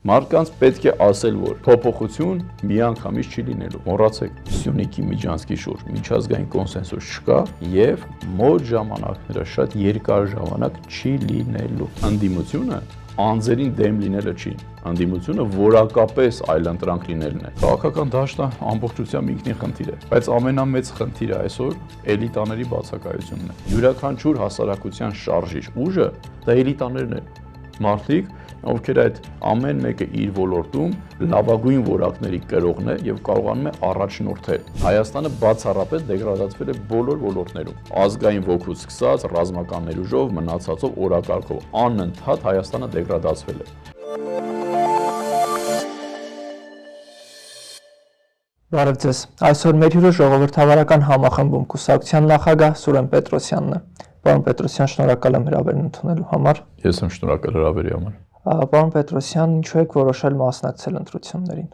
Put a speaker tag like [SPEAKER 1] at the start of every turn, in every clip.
[SPEAKER 1] Մարդկանց պետք է ասել, որ փոփոխություն միանգամից չի լինելու։ Մոռացեք, Սյունիքի միջանցքի շուրջ միջազգային կոնսենսուս չկա եւ մոտ ժամանակները շատ երկար ժամանակ չի լինելու։ Ընդդիմությունը անձերին դեմ լինելը չի։ Ընդդիմությունը որակապես այլընտրանք լինելն է։ Քաղաքական դաշտը ամբողջությամբ ինքնին խնդիր է, բայց ամենամեծ խնդիրը այսօր էլիտաների բացակայությունն է։ Յուրաքանչյուր հասարակության շարժիչ ուժը դա էլիտաներն են։ Մարդիկ, ովքեր այդ ամեն մեկը իր ոլորտում լավագույն որակների կրողն է եւ կարողանում է առաջնորդել։ Հայաստանը բացառապես դեգրադացվել է բոլոր ոլորտներում։ Ազգային ոգուց սկսած, ռազմական ներուժով, մնացածով, օրակարգով անընդհատ Հայաստանը դեգրադացվել է։
[SPEAKER 2] Բարև ձեզ։ Այսօր մեր հյուրը ժողովրդավարական համախմբում կուսակցության նախագահ Սուրեն Պետրոսյանն է։ Պարոն Պետրոսյան, շնորհակալ եմ հրավերն ընդունելու համար։
[SPEAKER 1] Ես եմ շնորհակալ հրավերի համար։
[SPEAKER 2] Պարոն Պետրոսյան, ինչու եք որոշել մասնակցել ընտրություններին։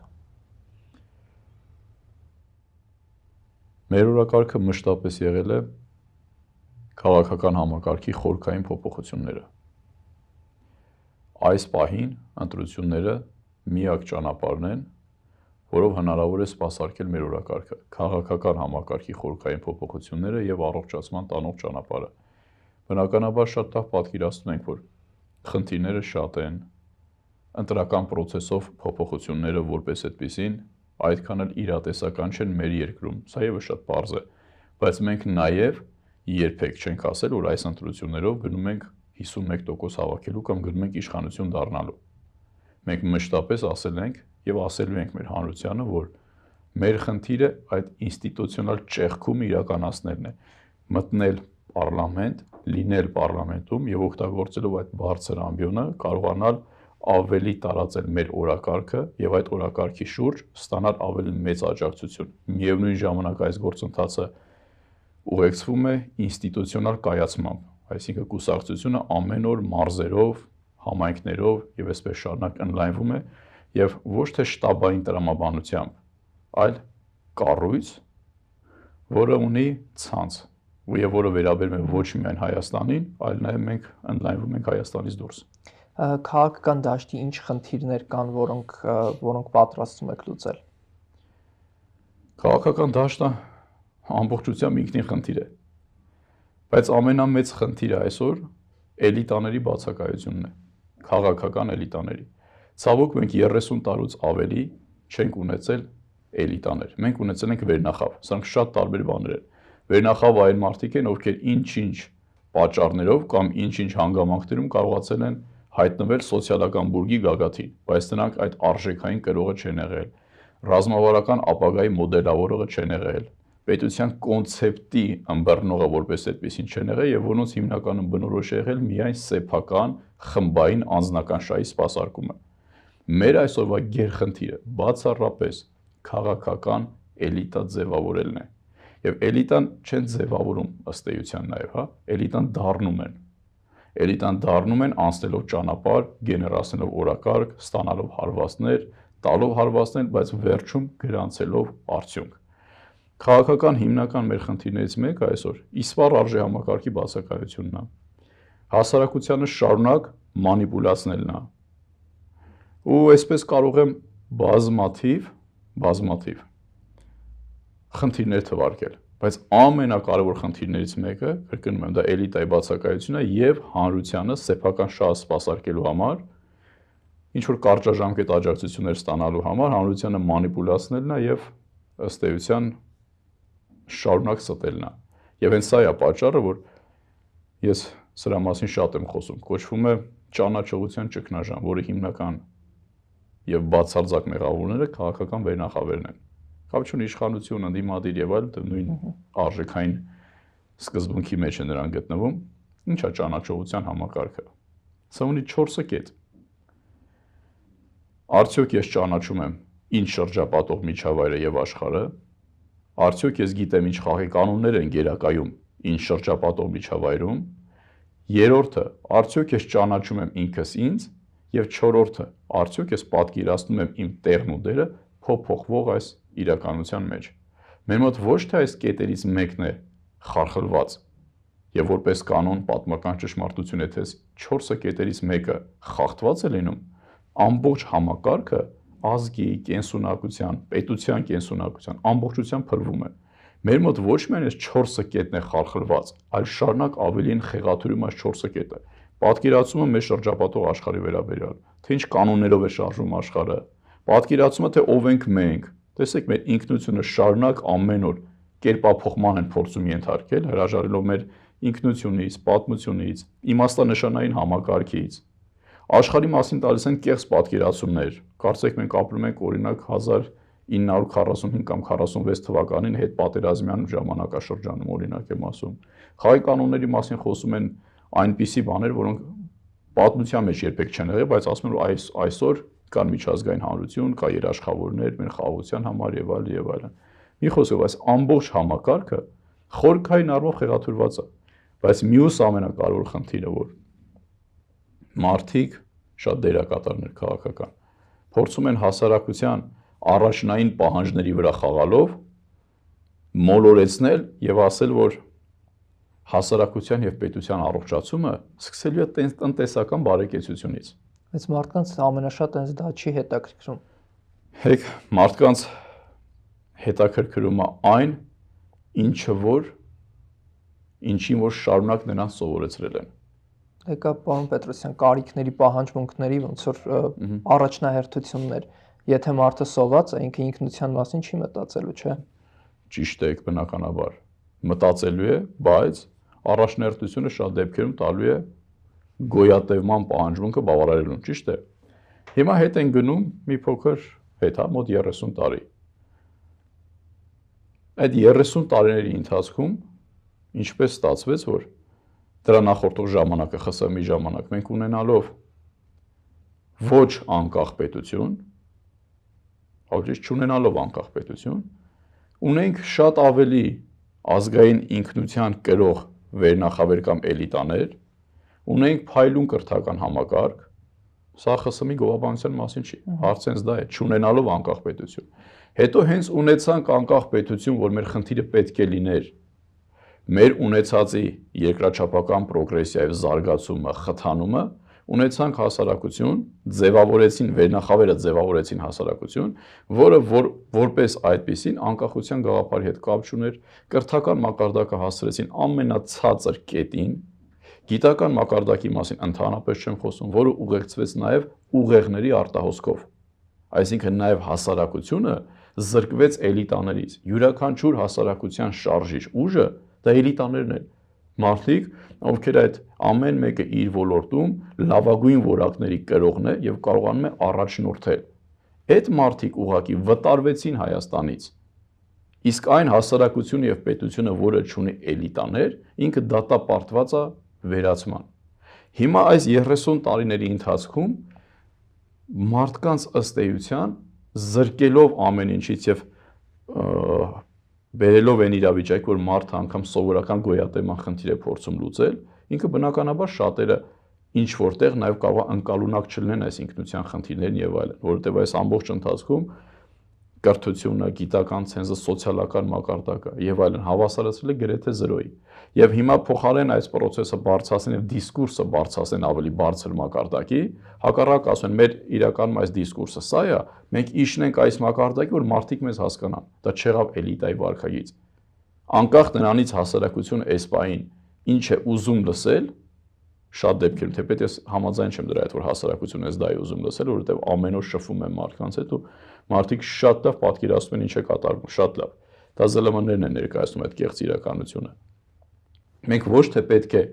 [SPEAKER 1] Մեր օրակարգը մշտապես եղել է քաղաքական համակարգի խորքային փոփոխությունները։ Այս պահին ընտրությունները միակ ճանապարհն են, որով հնարավոր է սպասարկել մեր օրակարգը, քաղաքական համակարգի խորքային փոփոխությունները եւ առողջացման տանող ճանապարհը։ Բնականաբար շատ լավ պատկերացնում ենք, որ խնդիրները շատ են, ընտրական process-ով փոփոխությունները որպես այդպիսին այդքան էլ իրատեսական չեն մեր երկրում, սա եւս շատ պարզ է, բայց մենք նաեւ երբեք չենք ասել, որ այս ընտրություններով գնում ենք 51% հավաքելու կամ գնում ենք իշխանություն դառնալու։ Մենք մշտապես ասել ենք եւ ասելու ենք մեր հանրությանը, որ մեր խնդիրը այդ ինստիտուցիոնալ ճեղքում իրականացնելն է, մտնել պարլամենտ, լինել պարլամենտում եւ օգտագործելով այդ բարձր ամբիոնը կարողանալ ավելի տարածել մեր օրակարգը եւ այդ օրակարգի շուրջ ստանալ ավելի մեծ աջակցություն։ Միևնույն ժամանակ այս գործընթացը ուղեկցվում է ինստիտուցիոնալ կայացմամբ, այսինքն կուսակցությունը ամեն օր մարզերով, համայնքներով եւ այսպես շարունակ ընդլայնվում է եւ ոչ թե շտաբային տրամաբանությամբ, այլ կառույց, որը ունի ցանց, եւ որը վերաբերում է ոչ միայն Հայաստանին, այլ նաեւ մենք ընդլայնվում ենք Հայաստանից դուրս։
[SPEAKER 2] Քաղաքական դաշտի ինչ խնդիրներ կան, որոնք պատրաստվում եք լուծել։
[SPEAKER 1] Քաղաքական դաշտը ամբողջությամբ ինքնին խնդիր է, բայց ամենամեծ խնդիրը այսօր էլիտաների բացակայությունն է, քաղաքական էլիտաների։ Ցավոք մենք 30 տարուց ավելի չենք ունեցել էլիտաներ։ Մենք ունեցել ենք վերնախավ, սրանք շատ տարբեր բաներ են։ Վերնախավը այն մարդիկ են, ովքեր ինչ-ինչ պատճառներով կամ ինչ-ինչ հանգամանքներում կարողացել են հայտնվել սոցիալական բուրգի գագաթին, բայց նրանք այդ արժեքային կրողը չեն եղել, ռազմավարական ապագայի մոդելավորողը չեն եղել, պետության կոնցեպտի ըմբռնողը որպես այդպեսին չեն եղել եւ որոնց հիմնականում բնորոշ է եղել միայն սեփական, խմբային, անձնական շահի սպասարկումը։ Մեր այսօրվա գերխնդիրը բացառապես քաղաքական էլիտա ձևավորելն է։ Եվ էլիտան չեն ձևավորում ըստ էության նաև, հա, էլիտան դառնում են։ Էլիտան դառնում են անցնելով ճանապարհ, գեներացնելով օրակարգ, ստանալով հարվածներ, տալով հարվածներ, բայց վերջում գրանցելով արդյունք։ Քաղաքական հիմնական մեր խնդիրներից մեկը այսօր իսպառ արժե համակարգի բացակայությունն է։ Հասարակությանը շարունակ մանիպուլացնելն է։ Ու այսպես կարող եմ բազմաթիվ խնդիրներ թվարկել, բայց ամենակարևոր խնդիրներից մեկը, կրկնում եմ, դա էլիտայի բացակայությունն է եւ հանրությանը սեփական շահ սպասարկելու համար, ինչ որ կարճաժամկետ աջակցություններ ստանալու համար հանրությանը մանիպուլացնելն է եւ ըստ էության շարունակ ստելն է։ Եվ հենց սա է պատճառը, որ ես սրա մասին շատ եմ խոսում, կոչվում է ճանաչողության ճգնաժամ, որի հիմնական եւ բացարձակ մեղավորները քաղաքական վերնախավերն են։ Կապ չունի իշխանություն, ընդդիմադիր եւ այլ նույն արժեքային սկզբունքի մեջ է նրանք գտնվում։ Ինչ է ճանաչողության համակարգը։ Սա ունի 4 կետ։ Արդյոք ես ճանաչում եմ ինչ շրջապատող միջավայրը եւ աշխարհը։ Արդյոք ես գիտեմ ինչ խաղի կանոններ են գերակայում ինչ շրջապատող միջավայրում։ Երրորդը, արդյոք ես ճանաչում եմ ինքս ինձ, եւ չորրորդը, արդյոք ես պատկերացնում եմ իմ տեղն ու դերը փոփոխվող այս իրականության մեջ։ Մեր մոտ ոչ թե այս կետերից մեկն է խարխլված, եւ որպես կանոն պատմական ճշմարտություն է, թե 4 կետերից մեկը խախտված է լինում, ամբողջ համակարգը ազգի, կենսունակության, պետության կենսունակության ամբողջությամբ փլվում է։ Մեր մոտ ոչ միայն այս 4 կետն է խարխլված, այլ շարունակ ավելին խեղաթյուրում այս 4 կետը։ Պատկերացումը մեր շրջապատող աշխարհի վերաբերյալ, թե ինչ կանոններով է շարժվում աշխարհը, պատկերացումը թե ով ենք մենք, տեսեք մեր ինքնությունը շարունակ ամեն օր կերպափոխման են փորձում ենթարկել, հրաժարելով մեր ինքնությունից, պատմությունից, իմաստանշանային համակարգից։ Աշխարհի մասին տալիս են կեղծ պատկերացումներ։ Կարծեք մենք ապրում ենք օրինակ 1945 կամ 46 թվականին հետ պատերազմյան ժամանակաշրջանում օրինակ եմ ասում։ Խաղի կանոնների մասին խոսում են այնպիսի բաներ, որոնք պատմության մեջ երբեք չեն եղել, բայց ասում են որ այսօր կան միջազգային հանրություն, կա երաշխավորներ մեր խաղաղության համար եւ այլն եւ այլն։ Մի խոսքով այս ամբողջ համակարգը խորքային առումով խեղաթյուրված է, բայց մյուս ամենակարևոր խնդիրը որ մարդիկ շատ դերակատարներ քաղաքական փորձում են հասարակության առաջնային պահանջների վրա խաղալով մոլորեցնել եւ ասել որ հասարակության եւ պետության առողջացումը սկսելու է տնտեսական բարեկեցությունից։
[SPEAKER 2] Բայց մարդկանց ամենաշատ այնց դա չի հետաքրքրում։
[SPEAKER 1] Հեք մարդկանց հետաքրքրում է այն ինչին որ շարունակ նրանց սովորեցրել են։
[SPEAKER 2] Եկա պարոն Պետրոսյան, կարիքների պահանջմունքների ոնց որ առաջնահերթություններ, եթե մարդը սոված է, ինքը ինքնության մասին չի մտածելու, չէ՞։
[SPEAKER 1] Ճիշտ է, բնականաբար մտածելու է, բայց առաջնահերթությունը շատ դեպքերում տալու է գոյատևման պահանջմունքը բավարարելուն, ճիշտ է։ Հիմա հետ են գնում մի փոքր հետ, հա, մոտ 30 տարի։ Այդ 30 տարիների ընթացքում ինչպես ստացվեց, որ դրա նախորդող ժամանակը ԽՍՀՄ-ի ժամանակ մենք ունենալով ոչ անկախ պետություն, հաջորդ չունենալով անկախ պետություն, ունենք շատ ավելի ազգային ինքնության կրող վերնախավեր կամ էլիտաներ, ունենք փայլուն կրթական համակարգ, սա ԽՍՀՄ-ի գովաբանության մասին չի, հարցը հենց դա է, չունենալով անկախ պետություն։ Հետո հենց ունեցանք անկախ պետություն, որ մեր խնդիրը պետք է լիներ մեր ունեցածի երկրաչափական պրոգրեսիայով զարգացումը, խթանումը, ունեցանք հասարակություն, ձևավորեցին վերնախավերը ձևավորեցին հասարակություն, որը որպես այդպիսին անկախության գաղափարի հետ կապ չուներ, կրթական մակարդակը հասցրեցին ամենացածր կետին, գիտական մակարդակի մասին ընդհանրապես չեմ խոսում, որը ուղեկցվեց նաև ուղեղների արտահոսքով, այսինքն նաև հասարակությունը զրկվեց էլիտաներից, յուրաքանչյուր հասարակության շարժիչ ուժը դա էլիտաներն են, մարդիկ, ովքեր այդ ամեն մեկը իր ոլորտում լավագույն որակների կրողն է եւ կարողանում է առաջնորդել։ Այդ մարդիկ ուղղակի վտարվեցին Հայաստանից։ Իսկ այն հասարակությունը եւ պետությունը, որը ունի էլիտաներ, ինքը դատապարտված է վերացման։ Հիմա այս 30 տարիների ընթացքում մարդկանց ըստ էության զրկելով ամեն ինչից եւ բերելով այն իրավիճակ, որ մարդը անգամ սովորական գոյատևման խնդիր է փորձում լուծել, ինքը բնականաբար շատերը ինչ որտեղ նաև կարող է ընկալունակ չլինեն այս ինքնության խնդիրներն եւ այլն, որովհետեւ այս ամբողջ ընթացքում կրթությունը, գիտական ցենզը, սոցիալական մակարդակը եւ այլն հավասարացրել է գրեթե 0-ի։ Եվ հիմա փոխարեն այս process-ը բարձրացնեն եւ դիսկուրսը բարձրացնեն ավելի բարձր մակարդակի, հակառակ ասեն մեր իրականում այս դիսկուրսը սա է, մենք իջնենք այս մակարդակի, որ մարդիկ մեզ հասկանան։ Դա չեղավ էլիտայի վարքագիծ։ Անկախ նրանից հասարակությունը այս պահին ինչ է ուզում լսել, շատ դեպքերում թեպետ ես համաձայն չեմ դրա հետ, որ հասարակությունը այս դա է ուզում լսել, որովհետեւ ամեն օր շփվում են մարդկանց հետ ու մարդիկ շատ լավ պատկերացնում են ինչ է կատարվում, շատ լավ։ Դա ԶԼՄ-ներն են ներկայացնում այդ կեղծ իրականությունը։ Մենք ոչ թե պետք է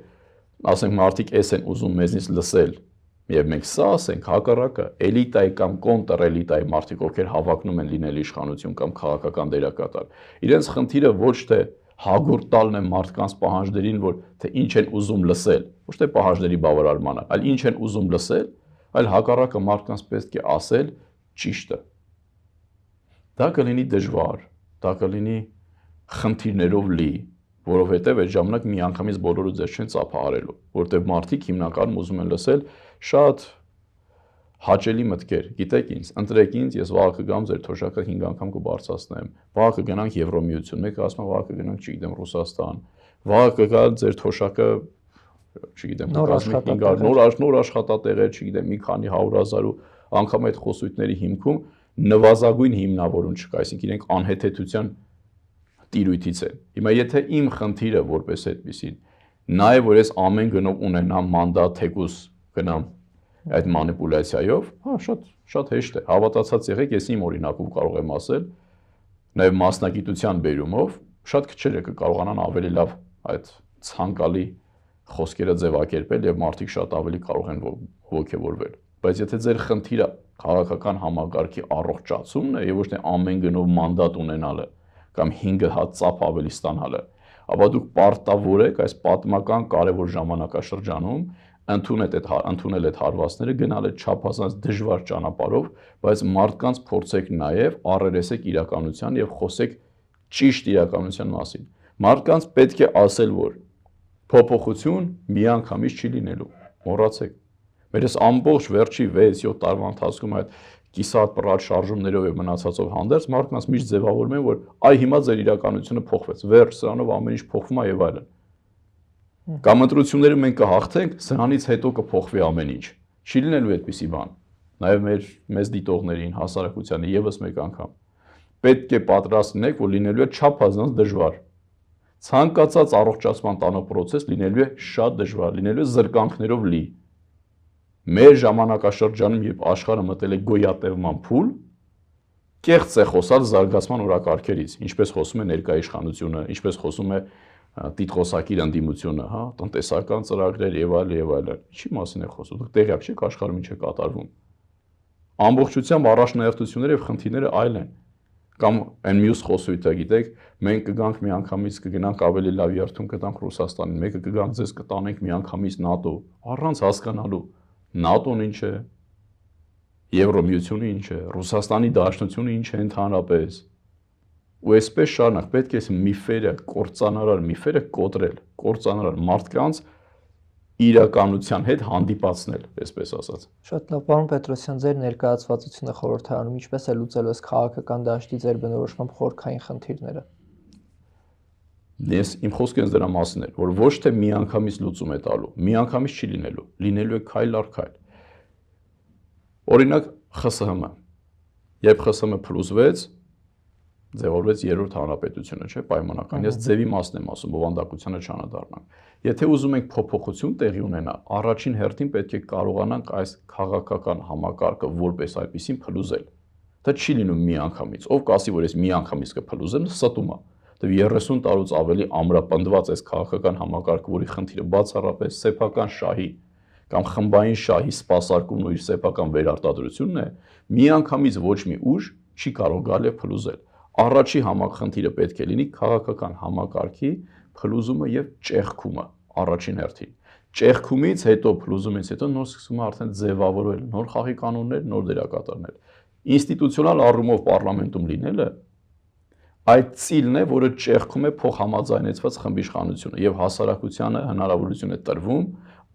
[SPEAKER 1] ասենք մարդիկ էս են ուզում մեզնից լսել, եւ մենք սա ասենք, հակառակը էլիտայի կամ կոնտրէլիտայի մարդիկ, ովքեր հավակնում են լինել իշխանություն կամ քաղաքական դերակատար, իրենց խնդիրը ոչ թե հագուրտ տալն է մարդկանց պահանջներին, որ թե ինչ են ուզում լսել, ոչ թե պահանջների բավարարմանը, այլ ինչ են ուզում լսել, այլ հակառակը մարդկանց պետք է ասել ճիշտը։ Դա կլինի դժվար, դա կլինի խնդիրներով լի, որովհետև այդ ժամանակ միանգամից բոլորը ձեզ չեն ծափահարելու, որովհետև մարդիկ հիմնականում ուզում են լսել շատ հաճելի մտքեր, գիտեք ինձ, ընտրեք ինձ, ես վաղը կգամ ձեր թոշակը 5 անգամ կբարձրացնեմ, վաղը կգնանք Եվրոմիություն, մեկը ասում է վաղը կգնանք, չգիտեմ, Ռուսաստան, վաղը կգա ձեր թոշակը, չգիտեմ, նոր աշխատատեղեր, չգիտեմ, մի քանի 100,000 ու անգամ այդ խոսույթների հիմքում նվազագույն հիմնավորում չկա, այսինքն իրենք անհեթեթության տիրույթից են։ Հիմա եթե իմ խնդիրը որպես այդպեսին նա է, որ ես ամեն գնով ունենամ մանդատ, թեկուս գնամ այդ մանիպուլյացիայով, շատ հեշտ է։ Հավատացած եղեք, ես իմ օրինակով կարող եմ ասել, նաև մասնագիտության բերումով շատ քչերը կկարողանան ավելի լավ այդ ցանկալի խոսքերը ձևակերպել եւ մարդիկ շատ ավելի կարող են ոգևորվել։ Բայց եթե ձեր խնդիրը քաղաքական համակարգի առողջացումն է եւ ոչ թե ամեն գնով մանդատ ունենալը կամ 5 հատ ծափ ավելի ստանալը, ապա դուք պարտավոր եք այս պատմական կարևոր ժամանակաշրջանում ընդունել այդ հարվածները, գնալ այդ չափազանց դժվար ճանապարհով, բայց մարդկանց փորձեք նաև առերեսեք իրականության եւ խոսեք ճիշտ իրականության մասին։ Մարդկանց պետք է ասել, որ փոփոխություն միանգամից չի լինելու, մոռացեք։ Մեր այս ամբողջ վերջի 6-7 տարվա ընթացքում այդ կիսատ պռատ շարժումներով եւ մնացածով հանդերձ մարդկանց միշտ ձևավորում են, որ այ հիմա ձեր իրականությունը փոխվեց, վերջ, սրանով ամեն ինչ փոխվում է եւ այլն։ Կամ ընտրությունները մենք կհաղթենք, սրանից հետո կփոխվի ամեն ինչ։ Չի լինելու այդպիսի բան։ Նաև մեզ դիտողներին, հասարակությանը եւս մեկ անգամ պետք է պատրաստ լինեք, որ լինելու է չափազանց դժվար։ Ցանկացած առողջացման տանող process լինելու է շատ դժվար, լինելու է զրկանքներով լի։ Մեր ժամանակաշրջանում, երբ աշխարհը մտել է գոյատևման փուլ, կեղծ է խոսալ զարգացման օրակարգերից, ինչպես խոսում է ներկայ իշխանությունը, ինչպես խոսում է տիտղոսակիր ընդդիմությունը, հա, տնտեսական ծրագրեր եւ այլն, ինչի մասին է խոսում։ Դուք տեղյակ չեք աշխարհում ինչ է կատարվում։ Ամբողջությամբ առաջնահերթությունները եւ խնդիրները այլ են։ Կամ այն մյուս խոսույթը, գիտեք, մենք կգանք միանգամից կգնանք ավելի լավ երթում կտանք Ռուսաստանին, մեկը կգանք ձեզ կտանենք միանգամից ՆԱՏՕ, առանց հասկանալու ՆԱՏՕ-ն ինչ է, Եվրոմիությունը ինչ է, Ռուսաստանի Դաշնությունը ինչ է ընդհանրապես։ Ու այսպես շարունակ պետք է միֆերը, կործանարար միֆերը կործանարար մարդկանց իրականության հետ հանդիպացնել, այսպես ասած։
[SPEAKER 2] Շատ լավ, պարոն Պետրոսյան, ձեր ներկայացվածությունը խորհրդարանում ինչպես է լուծելու այս քաղաքական դաշտի ձեր բնորոշմամբ խորքային խնդիրները։
[SPEAKER 1] Ես իմ խոսքը դրա մասին էր, որ ոչ թե միանգամից լուծում է տալու, միանգամից չի լինելու է քայլ առ քայլ։ Օրինակ ԽՍՀՄ, երբ ԽՍՀՄ փլուզվեց, ձևավորվեց երրորդ հանրապետությունը, չէ՞, պայմանական։ Ես ձևի մասն եմ ասում, բովանդակությանը չանադառնանք։ Եթե ուզում ենք փոփոխություն տեղի ունենա, առաջին հերթին պետք է կարողանանք այս քաղաքական համակարգը որպես այդպեսին փլուզել։ Դա չի լինում միանգամից։ Ով կասի, որ ես միանգամից կփլուզեմ, ստում է։ Դե 30 տարուց ավելի ամրապնդված այս քաղաքական համակարգը, որի խնդիրը բացառապես սեփական շահի կամ խմբային շահի սպասարկումն ու իր սեփական վերարտադրությունն է, միանգամից ոչ մի ուժ չի կարող գալ եւ փլուզել։ Առաջի համախնդիրը պետք է լինի քաղաքական համակարգի փլուզումը եւ ճեղքումը առաջին հերթին։ Ճեղքումից հետո փլուզումից հետո նոր սկսում է արդեն ձևավորվել նոր խաղի կանոններ, նոր դերակատարներ։ Ինստիտուցիոնալ առումով պարլամենտում լինելը այդ ծիլն է, որը ճեղքում է փոխհամաձայնեցված խմբիշխանությունը եւ հասարակությանը հնարավորություն է տրվում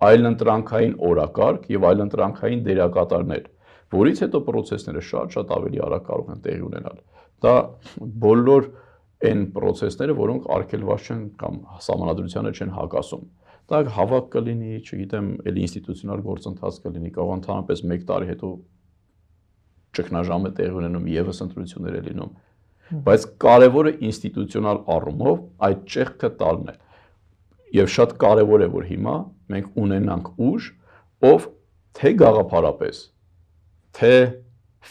[SPEAKER 1] այլընտրանքային օրակարգ եւ այլընտրանքային դերակատարներ, որից հետո process-ները շատ ավելի արագ կարող են տեղի ունենալ։ Դա բոլոր այն process-ները, որոնք արգելված չեն կամ համանadrությանը չեն հակասում։ Դա հավաք կլինի, չգիտեմ, էլի ինստիտուցիոնալ գործընթաց կլինի, կարող ընդհանրապես 1 տարի հետո ճգնաժամ է տեղի ունենում, եւս ընտրություններ է լինում։ Բայց կարևորը ինստիտուցիոնալ առումով այդ ճեղքը տալն է։ Եվ շատ կարևոր է, որ հիմա մենք ունենանք ուժ, ով թե գաղափարապես, թե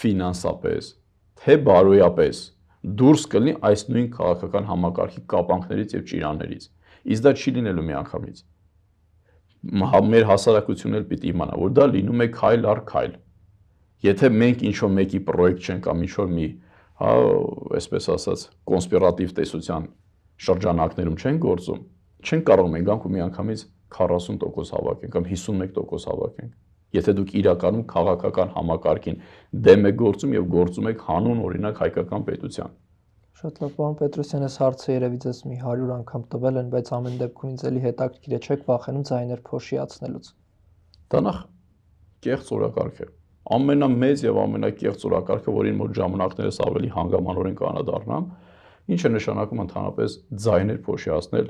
[SPEAKER 1] ֆինանսապես, թե բարոյապես դուրս կլինի այս նույն քաղաքական համակարգի կապանքներից եւ ճիրաններից։ Իսկ դա չի լինելու միանգամից։ Մեր հասարակությունն էլ պիտի իմանա, որ դա լինում է քայլ առ քայլ։ Եթե մենք ինչ-որ մեկի պրոյեկտ չենք կամ ինչ-որ մի, հա, այսպես ասած, կոնսպիրատիվ տեսության շրջանակներում չեն գործում, չեն կարող մենք գանք ու միանգամից 40% հավաքենք կամ 51% հավաքենք։ Եթե դուք իրականում քաղաքական համակարգին դեմ եք գործում եւ գործում եք հանուն օրինակ հայկական պետության։
[SPEAKER 2] Շատ լավ, պարոն Պետրոսյան, այս հարցը երևի ձեզ մի 100 անգամ տվել են, բայց ամեն դեպքում ինձ էլի հետաքրքիր է, չեք վախենում ձայներ փոշիացնելուց։
[SPEAKER 1] Դա նախ կեղծ օրակարգ է։ Ամենամեծ եւ ամենակեղծ օրակարգը, որին մոտ ժամանակներս ավելի հանգամանորեն կանադառնամ, ինչը նշանակում ընդհանրապես ձայներ փոշիացնել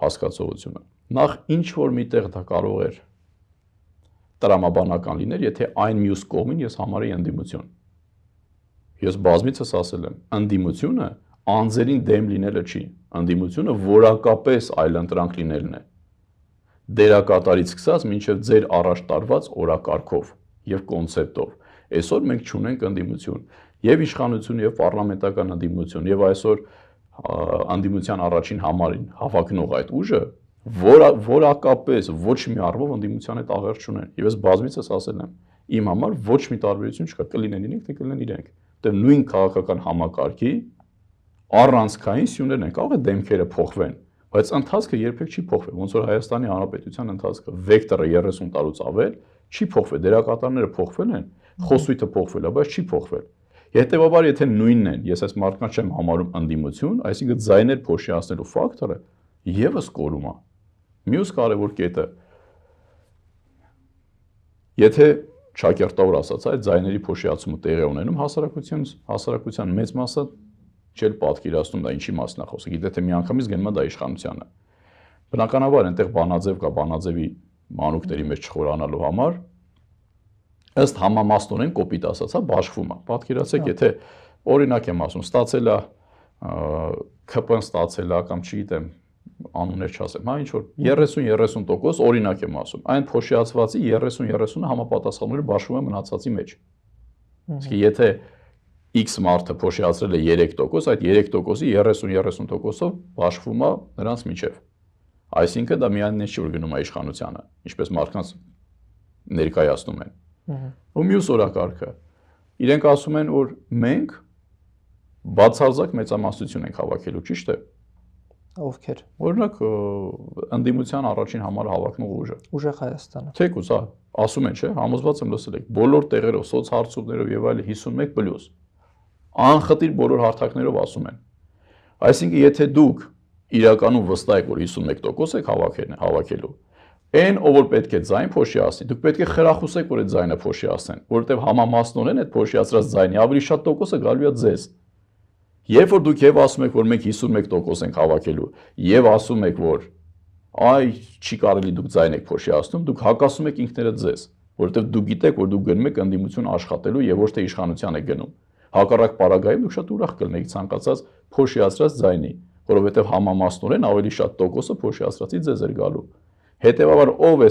[SPEAKER 1] հասկացողությունը։ Նախ ինչ որ միտեղ դա կարող էր տրամաբանական լիներ, եթե այն մյուս կողմին ես համարեի ընդդիմություն։ Ես բազմիցս ասել եմ, ընդդիմությունը անձերին դեմ լինելը չի, ընդդիմությունը որակապես այլընտրանք լինելն է։ Դերակատարից սկսած մինչև ձեր առաջ տարված օրակարգով եւ կոնցեպտով։ Այսօր մենք չունենք ընդդիմություն, եւ իշխանություն, եւ պարլամենտական ընդդիմություն, եւ այսօր ընդդիմության առաջին համարին հավակնող այդ ուժը որակապես ոչ մի առումով ընդդիմության հետ աղերս չունեն։ Եվ ես բազմիցս ասել եմ, իմ համար ոչ մի տարբերություն չկա, կլինեն իրենք, թե կլինեն իրենք։ Դե նույն քաղաքական համակարգի առանցքային սյուներն են, կարող է դեմքերը փոխվեն, բայց ընթացքը երբեք չի փոխվել, ոնց որ Հայաստանի Հանրապետության ընթացքը վեկտորը 30 տարուց ավել չի փոխվել, դերակատարները փոխվել են, խոսույթը փոխվել է, բայց չի փոխվել։ Հետևաբար, եթե նույնն են, ես այս մարդկանց չեմ համարում ընդդիմություն, այսինքն ձայներ փոշիացնելու ֆակտորը եւս կորում է։ Մյուս կարևոր կետը, եթե ճակերտավոր ասած, այդ ձայների փոշիացումը տեղի ունենում հասարակության մեծ մասը չել պատկերացնում դա ինչի մասն է խոսքը, գիտե թե միանգամից գնում է դա իշխանությանը։ Բնականաբար այնտեղ բանաձև կա, բանաձևի մանուկների մեջ չխորանալու համար ըստ համամասնորեն կոպիտ ասած, հա, բաշխվում է։ Պատկերացեք, եթե օրինակ եմ ասում, ստացել է ԿՊ-ն ստացել է կամ չգիտեմ, անուններ չասեմ, հա, ինչ որ 30-30% օրինակ եմ ասում։ Այն փոշիացվածի 30-30-ը համապատասխանները բաշխվում է մնացածի մեջ։ Իսկ եթե X մարդը փոշիացրել է 3%, այդ 3%-ի 30-30%-ով բաշխվում է նրանց միջև։ Այսինքն դա միայն չի որ գնում է իշխանությանը, ինչպես մարդկանց ներկայացնում են։ Ու մյուս օրակարգը իրենք ասում են, որ մենք բացարձակ մեծամասնություն ենք հավաքելու, ճիշտ է։
[SPEAKER 2] Ովքեր։
[SPEAKER 1] Օրինակ ընդդիմության առաջին համարը հավակնող ուժը։
[SPEAKER 2] Ուժեղ Հայաստանը։
[SPEAKER 1] Թեկուզ, հա, ասում են, չէ, համոզված եմ լսել եք, բոլոր տեղերով, սոցհարցումներով եւ այլ 51+։ Անխտիր բոլոր հարթակներով ասում են։ Այսինքն, եթե դուք իրականում վստահ եք, որ 51% եք հավաքելու, այն ով որ պետք է ձայն փոշիացնի, դուք պետք է խրախուսեք, որ այդ ձայնը փոշիացնեն, որովհետև համամասնորեն այդ փոշիացրած ձայնի ավելի շատ տոկոսը գալու է ձեզ։ Երբ որ դուք եւ ասում եք, որ մենք 51% ենք հավաքելու, եւ ասում եք, որ այ չի կարելի դուք ձայն եք փոշիացնում, դուք հակասում եք ինքներդ ձեզ, որովհետև դուք գիտեք, որ դուք գնում եք ընդդիմություն աշխատելու եւ ոչ թե իշխանության եք գնում։ Հակառակ պարագայում դուք շատ ուրախ կլինեք ցանկացած փոշիացրած ձայնի, որովհետև համամասնորեն ավելի շատ տոկոսը փոշիացրածի ձեզ էր գալու։ Հետևաբար ով է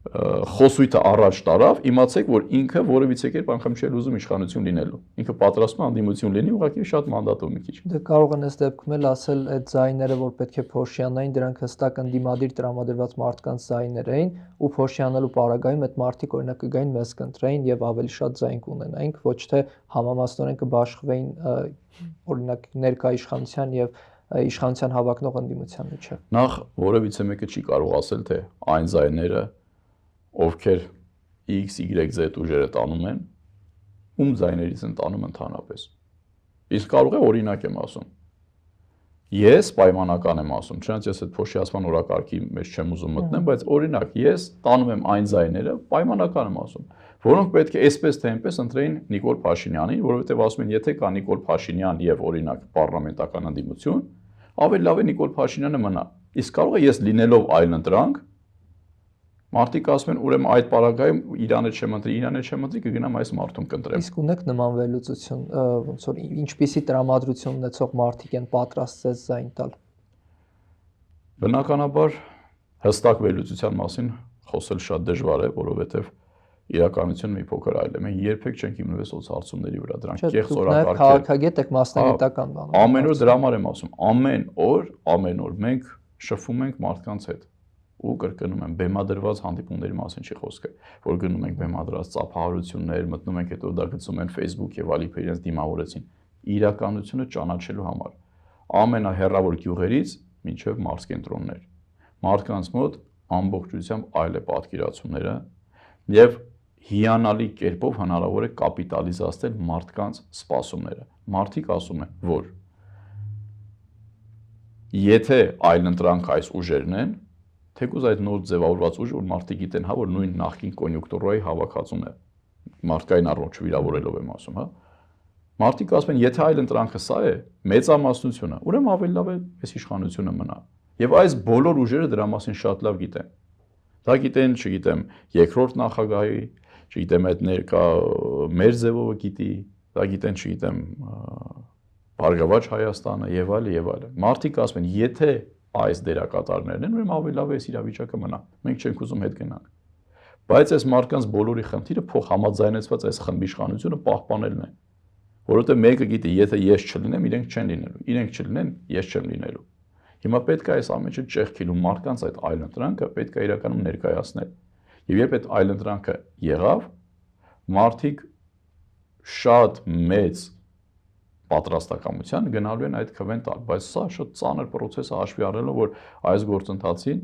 [SPEAKER 1] խոսույթը առաջ տարավ, իմացեք, որ ինքը որևիցե կերպ անգամ չէ ուզում իշխանություն լինելու։ Ինքը պատրաստվում է ընդդիմություն լինի, ուղղակի շատ մանդատով մի քիչ։
[SPEAKER 2] Դե կարող են այս դեպքում էլ ասել այդ ձայները, որ պետք է փոշիանային, դրանք հստակ ընդդիմադիր տրամադրված մարդկանց ձայներ էին, ու փոշիանալու պարագայում այդ մարդիկ օրինակ կգային մեզ կընտրեին եւ ավելի շատ ձայն կունենային, ոչ թե համամասնորեն կբաշխվեին օրինակ ներկա իշխանության եւ իշխանության հավակնող ընդդիմության միջև։
[SPEAKER 1] Նախ որևիցե մեկը չի կարող ասել, թե այն ձայները, ովքեր X, Y, Z ուժերը տանում են, ում ձայներից են տանում ընդհանրապես։ Իսկ կարող է օրինակ եմ ասում։ Ես պայմանական եմ ասում, չնայած ես այդ փոշիացման օրակարգի մեջ չեմ ուզում մտնել, բայց օրինակ ես տանում եմ այն ձայները, պայմանական եմ ասում, որոնք պետք է այսպես թե այնպես ընտրեին Նիկոլ Փաշինյանին, որովհետև ասում են, եթե կա Նիկոլ Փաշինյան եւ օրինակ պարլամենտական ընդդիմություն, ավելի լավ է Նիկոլ Փաշինյանը մնա։ Իսկ կարող է ես լինելով այլընտրանք, մարդիկ ասում են, ուրեմն այդ պարագայում Իրանը չեմ ընտրի, կգնամ այս մարդուն կընտրեմ։
[SPEAKER 2] Իսկ ունեք նման վերլուծություն, ոնց որ ինչպիսի տրամադրություն ունեցող մարդիկ են պատրաստ ձեզ ձայն տալ։
[SPEAKER 1] Բնականաբար հստակ վերլուծության մասին խոսել շատ դժվար է, որովհետև իրականությունը մի փոքր այլ է։ Մենք երբեք չենք հիմնվել սոցհարցումների վրա, դրանք կեղծ օրակարգ են։
[SPEAKER 2] Քաղաքագետ եք, մասնագիտական բան։
[SPEAKER 1] Ամեն օր դրա համար եմ ասում, ամեն օր մենք շփվում ենք մարդկանց հետ ու կրկնում եմ, բեմադրված հանդիպումների մասին չի խոսքը, որ գնում ենք բեմադրած ծափահարություններ, մտնում ենք հետո դա գցում են Facebook եւ այլ իրենց դիմավորեցին։ Իրականությունը ճանաչելու համար ամենահեռավոր գյուղերից մինչև մարզկենտրոններ։ Մարդկանց մոտ ամբողջությամբ այլ է պատկերացումները եւ հիանալի կերպով հնարավոր է կապիտալիզացնել մարդկանց սպասումները։ Մարդիկ ասում են, որ եթե այլընտրանք այս ուժերն են, թեկուզ այդ նոր ձևավորված ուժը, որ մարդիկ գիտեն, հա, որ նույն նախկին կոնյունկտուրայի հավաքածուն է, մարդկային առողջ վիրավորելով եմ ասում, հա։ Մարդիկ ասում են, եթե այլընտրանքը սա է, մեծամասնությունը, ուրեմն ավելի լավ է այս իշխանությունը մնա։ Եվ այս բոլոր ուժերը դրա մասին շատ լավ գիտեն։ Դա գիտեն, չգիտեմ, երկրորդ նախագահի, չգիտեմ, այդ ներկա մեր ձևովը գիտի, դա գիտեն, չգիտեմ, Բարգավաճ Հայաստանը եւ այլն եւ այլն։ Մարդիկ ասում են, եթե այս դերակատարներն են, ուրեմն ավելի լավ է այս իրավիճակը մնա։ Մենք չենք ուզում հետ գնանք։ Բայց այս մարդկանց բոլորի խնդիրը փոխ համաձայնեցված այս խմբիշխանությունը պահպանելն է։ Որովհետեւ մեկը գիտի, եթե ես չլինեմ, իրենք չեն լինելու։ Իրենք չլինեն, ես չեմ լինելու։ Հիմա պետք է այս ամենը ճեղքիլու մարդկանց այդ այլընտրանքը պետք է իրականում ներկայացնել։ Եվ երբ այդ այլընտրանքը եղավ, մարդիկ շատ մեծ պատրաստակամության գնալու են այդ քվեն տալ, բայց սա շատ ծանր process է հաշվի առնելով, որ այս գործընթացին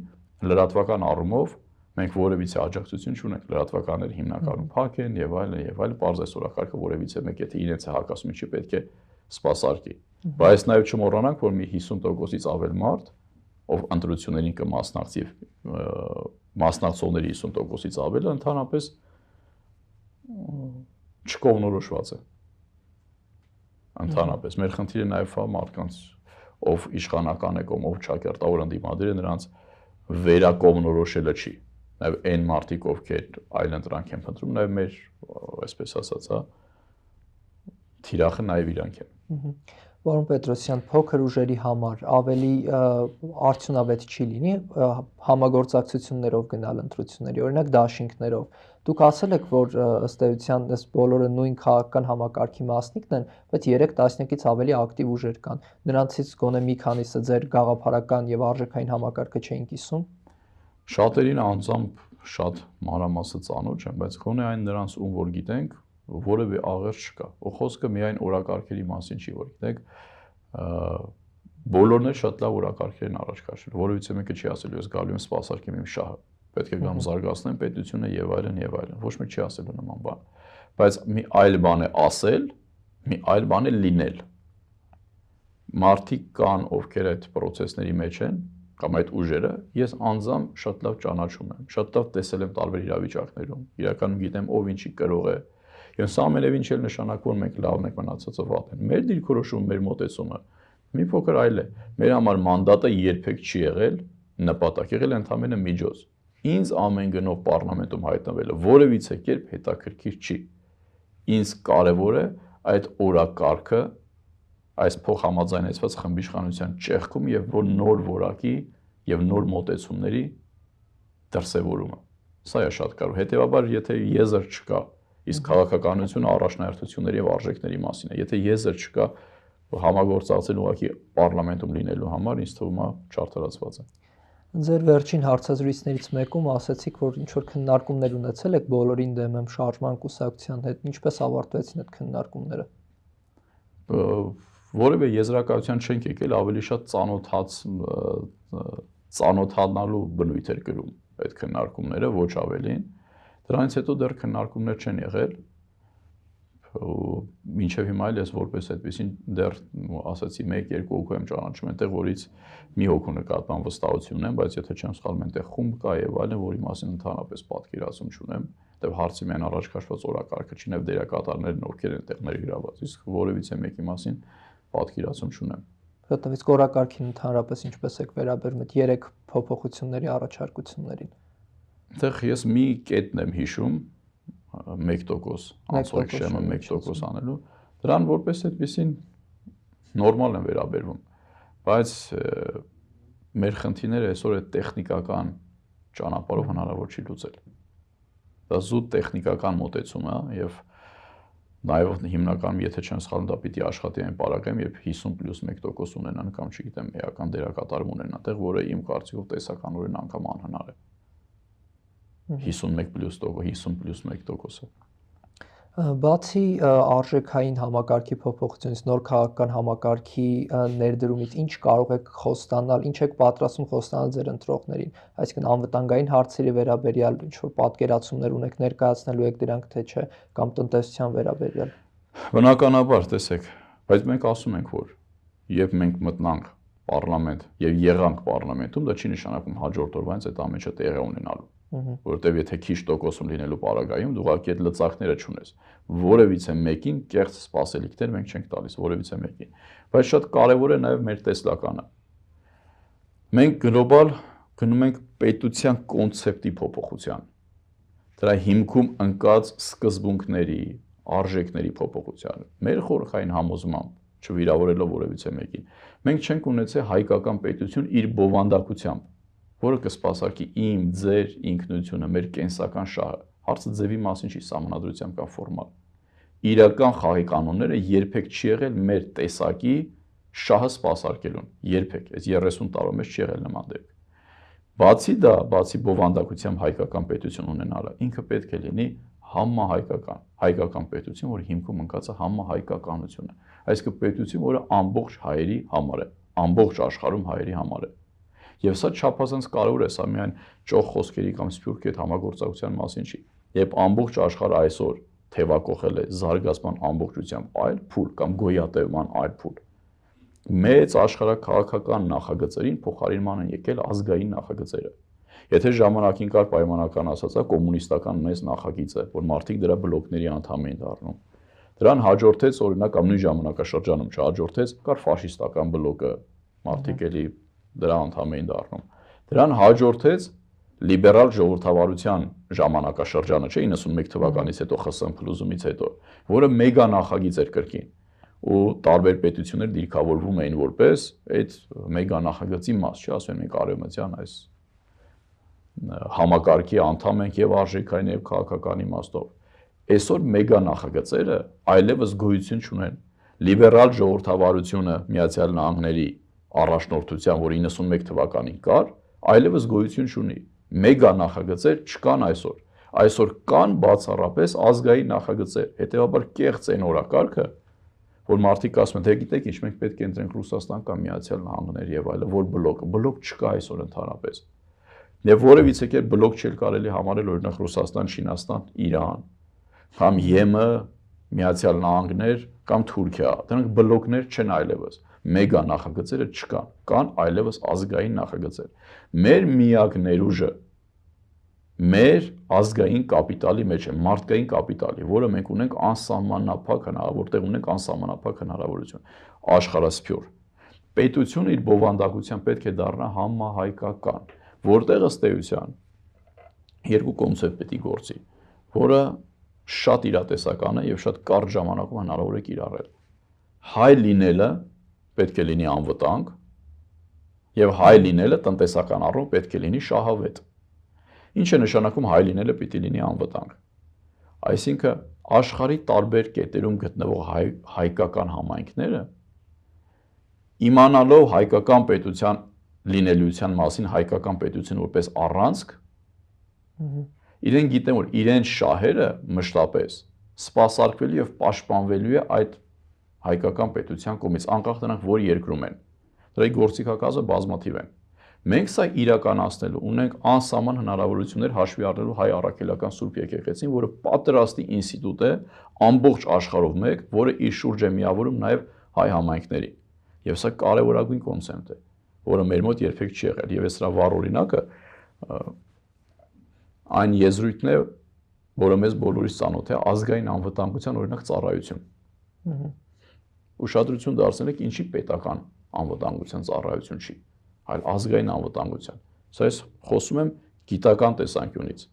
[SPEAKER 1] լրատվական առումով մենք որևիցե աջակցություն չունենք, լրատվականները հիմնականում փակ են եւ այլն, պարզ է օրակարգը որևիցե մեկ եթե իրենց է հակասում, ինչի պետք է սպասարկի։ Բայց նաեւ չմոռանանք, որ մի 50%-ից ավել մարդ, ով ընտրություններին կմասնակցի, մասնակցողների 50%-ից ավելը ընդհանրապես չկողմնորոշված է։ Ընդհանրապես մեր խնդիրը նաև է մարդկանց, ով իշխանական է կողմ, ով ճակերտավոր ընդդիմադիր է, նրանց վերակողմնորոշելը չի։ Նաև այն մարդիկ, ովքեր այլընտրանք են փնտրում, նաև մեր, այսպես ասած, թիրախը նաև իրանք են։
[SPEAKER 2] Պարոն Պետրոսյան, փոքր ուժերի համար ավելի արդյունավետ չի լինի համագործակցություններով գնալ ընտրությունների, օրինակ դաշինքներով։ Դուք ասել եք, որ ըստ էության այս բոլորը նույն քաղաքական համակարգի մասնիկն են, բայց 3 տասնյակից ավելի ակտիվ ուժեր կան։ Նրանցից գոնե մի քանիսը ձեր գաղափարական եւ արժեքային համակարգը չէին կիսում։
[SPEAKER 1] Շատերին անձամբ շատ մանրամասը ծանոթ չեմ, բայց գոնե այն նրանց ում որ գիտենք, որևէ աղերս չկա։ Ու խոսքը միայն օրակարգերի մասին չի, որ գիտեք, բոլորն էլ շատ լավ օրակարգեր են առաջ քաշել։ Որևիցե մեկը չի ասել, ես գալու եմ սպասարկեմ իմ շահը։ Պետք է գամ զարգացնեմ պետությունը եւ այլն։ Ոչ մեկ չի ասել նման բան։ Բայց մի այլ բան է ասել, մի այլ բան է լինել։ Մարդիկ կան, ովքեր այդ process-ների մեջ են, կամ այդ ուժերը, ես անձամբ շատ լավ ճանաչում եմ, շատ լավ տեսել եմ տարբեր իրավիճակներում։ Իրականում գիտեմ ով ինչի կրող է։ Եվ սա ամենևին չէ նշանակում մենք լավն ենք մնացածը վատ են։ Մեր դիրքորոշումը, մեր մոտեցումը մի փոքր այլ է։ Մեր համար մանդատը երբեք չի եղել նպատակ, եղել ընդհանրապես միջոց։ Ինձ ամեն գնով պարլամենտում հայտնվելը որևիցե կերպ հետաքրքիր չի։ Ինձ կարևոր է այդ օրակարգը, այս փոխհամաձայնեցված խմբիշխանության ճեղքում եւ որ նոր որակի եւ նոր մոտեցումների դրսեւորումը։ Սա է շատ կարևոր։ Հետեւաբար, եթե եզր չկա, իսկ քաղաքականությունը առաջնահերթությունների եւ արժեքների մասին է։ Եթե եզր չկա համագործակցել ուղղակի պարլամենտում լինելու համար, ինձ թվում է չարթարացված է։
[SPEAKER 2] Ձեր վերջին հարցազրույցներից մեկում ասացիք, որ ինչ որ քննարկումներ ունեցել եք բոլորին դեմ եմ շարժման կուսակցության հետ, ինչպես ավարտվեցին այդ քննարկումները։
[SPEAKER 1] Որևէ եզրակացության չենք եկել, ավելի շատ ծանոթանալու բնույթ էր կրում այդ քննարկումները, ոչ ավելին։ Դրանից հետո դեռ քննարկումներ չեն եղել։ Մինչև հիմա էլ ես որպես այդպեսին դեռ ասացի 1-2 հոգու եմ ճանաչում այնտեղ, որից մի հոգու նկատմամբ վստահություն ունեմ, բայց եթե չեմ սխալվում, այնտեղ խումբ կա եւ այլն, որի մասին ընդհանրապես պատկերացում չունեմ, որտեղ հարցի միայն առաջ քաշված օրակարգը չի, նաեւ դերակատարներն ովքեր են այնտեղ ներգրաված, իսկ որևիցե մեկի մասին պատկերացում չունեմ։
[SPEAKER 2] Որտեղ իսկ օրակարգին ընդհանրապես ինչպես եք վերաբերում այդ 3 փոփոխությունների առաջարկություններին։
[SPEAKER 1] Այնտեղ ես մի կետն եմ հիշում 1% անցորդ շեմը 1% անելու, դրան որպես այդպեսին նորմալ են վերաբերվում, բայց մեր խնդիրները այսօր այդ տեխնիկական ճանապարհով հնարավոր չի լուծել։ Դա զուտ տեխնիկական մոտեցում է եւ նաեւ հիմնականում եթե չեմ սխալվում, դա պիտի աշխատի այն պարագայում, երբ 50+1% ունենան կամ չգիտեմ, էական դերակատարում ունենան, այդտեղ որը իմ կարծիքով տեսականորեն անգամ անհնար է։ 50+1%-ը։
[SPEAKER 2] Բացի արժեքային համակարգի փոփոխությունից, նոր քաղաքական համակարգի ներդրումից, ինչ կարող եք խոստանալ, ինչ եք պատրաստում խոստանալ ձեր ընտրողներին, այսինքն անվտանգային հարցերի վերաբերյալ ինչ որ պատկերացումներ ունեք, ներկայացնելու եք դրանք թե չէ, կամ տնտեսության վերաբերյալ։
[SPEAKER 1] Բնականաբար, տեսեք, բայց մենք ասում ենք, որ երբ մենք մտնանք պարլամենտ եւ եղանք պարլամենտում, դա չի նշանակում հաջորդ օրվանից այդ ամենը տեղի ունենալու։ Որտեւ եթե քիչ տոկոսում լինելու պարագայում դու ուղղակի այդ լծակները չունես։ Որևիցե մեկին կեղծ սպասելիքներ մենք չենք տալիս, որևիցե մեկին։ Բայց շատ կարևոր է նաեւ մեր տեսլականը։ Մենք գլոբալ գնում ենք պետության կոնցեպտի փոփոխության, դրա հիմքում ընկած սկզբունքների, արժեքների փոփոխության, մեր խորհրդային համոզմամբ, չվիրավորելով որևիցե մեկին, մենք չենք ունեցել հայկական պետություն իր բովանդակությամբ, որը կսպասարկի իմ, ձեր ինքնությունը, մեր կենսական շահը, հարցը ձևի մասին չի, սահմանադրությամբ կամ ֆորմալ։ Իրական խաղի կանոնները երբեք չի եղել մեր տեսակի շահը սպասարկելուն, երբեք, այս 30 տարում մեջ չի եղել նման դեպք։ Բացի դա, բացի բովանդակությամբ հայկական պետություն ունենալը, ինքը պետք է լինի համահայկական պետություն, որի հիմքում ընկած է համահայկականությունը, այսինքն պետություն, որը ամբողջ հայերի համար է, ամբողջ աշխարհում հայերի համար է։ Եվ սա չափազանց կարևոր է, սա միայն ճոխ խոսքերի կամ սփյուռքի հետ համագործակցության մասին չի։ Երբ ամբողջ աշխարհը այսօր թևակողել է զարգացման ամբողջությամբ այլ փուլ կամ գոյատևման այլ փուլ, մեծ աշխարհաքաղաքական նախագծերին փոխարինման են եկել ազգային նախագծերը։ Եթե ժամանակին կար պայմանական ասածա կոմունիստական մեծ նախագիծը, որ մարդիկ դրա բլոկների անդամ էին դառնում, դրան հաջորդեց օրինակ կամ նույն ժամանակաշրջանում չհաջորդեց կար ֆաշիստական բլոկը, մարդիկ էլի դրա անդամ էին դառնում։ Դրան հաջորդեց լիբերալ ժողովրդավարության ժամանակաշրջանը, չէ, 91 թվականից հետո ԽՍՀՄ փլուզումից հետո, որը մեգա նախագիծ էր կրկին, ու տարբեր պետություններ դիրքավորվում էին որպես այդ մեգա նախագծի մաս, չէ, ասում են մենք արևմտյան այս համակարգի անդամ ենք եւ արժեքային եւ քաղաքական իմաստով։ Այսօր մեգա նախագծերը այլևս գոյություն չունեն։ Լիբերալ ժողովրդավարությունը Միացյալ Նահանգների առաջնորդության, որ 91 թվականին կար, այլևս գոյություն չունի։ Մեգա նախագծեր չկան այսօր։ Այսօր կան բացառապես ազգային նախագծեր, հետեւաբար կեղծ են օրակարգը, որ մարդիկ ասում են, թե գիտեք ինչ, մենք պետք է ընտրենք Ռուսաստան կամ Միացյալ Նահանգներ եւ այլն, որ բլոկ չկա այսօր ընդհանրապես։ Եվ որևիցե կերպ բլոկ չէր կարելի համարել օրինակ Ռուսաստան, Չինաստան, Իրան, կամ ԵՄ, Միացյալ Նահանգներ կամ Թուրքիա, դրանք բլոկներ չեն այլևս։ Մեգա նախագծերը չկան, կան այլևս ազգային նախագծեր։ Մեր միակ ներուժը մեր ազգային կապիտալի մեջ է, մարդկային կապիտալի, որը մենք ունենք անսահմանափակ որտեղ ունենք անսահմանափակ հնարավորություն, աշխարհասփյուռ։ Պետությունը իր բովանդակությամբ պետք է դառնա համահայկական, որտեղ ըստ էության երկու կոնցեպտ պետք է գործի, որը շատ իրատեսական է եւ շատ կարճ ժամանակում հնարավոր է կիրառել։ Հայ լինելը պետք է լինի անվտանգ եւ հայ լինելը տնտեսական առումով պետք է լինի շահավետ։ Ինչ է նշանակում հայ լինելը պիտի լինի անվտանգ։ Այսինքն աշխարհի տարբեր կետերում գտնվող հայկական համայնքները իմանալով հայկական պետության լինելիության մասին հայկական պետություն որպես առանցք, իրեն գիտեն, որ իրեն շահերը մշտապես սպասարկվելու եւ պաշտպանվելու է այդ հայկական պետության կողմից, անկախ նրանք որ երկրում են։ Դրա գործիքակազմը բազմաթիվ են։ Մենք սա իրականացնելու ունենք անսահման հնարավորություններ հաշվի առնելու հայ առաքելական Սուրբ եկեղեցին, որը պատրաստի ինստիտուտ է ամբողջ աշխարհով մեկ, որը իր շուրջ է միավորում նաեւ հայ համայնքների։ Եվ սա կարևորագույն կոնցեպտ է, որը մեր մոտ երբեք չի եղել։ Եվ այս սրա վառ օրինակը այն եզրույթն է, որը մեզ բոլորիս ծանոթ է, ազգային անվտանգության օրինակ ծառայություն։ Ուշադրություն դարձնեք ինչի պետական անվտանգության ծառայություն չի, այլ ազգային անվտանգության։ Սա ես խոսում եմ գիտական տեսանկյունից։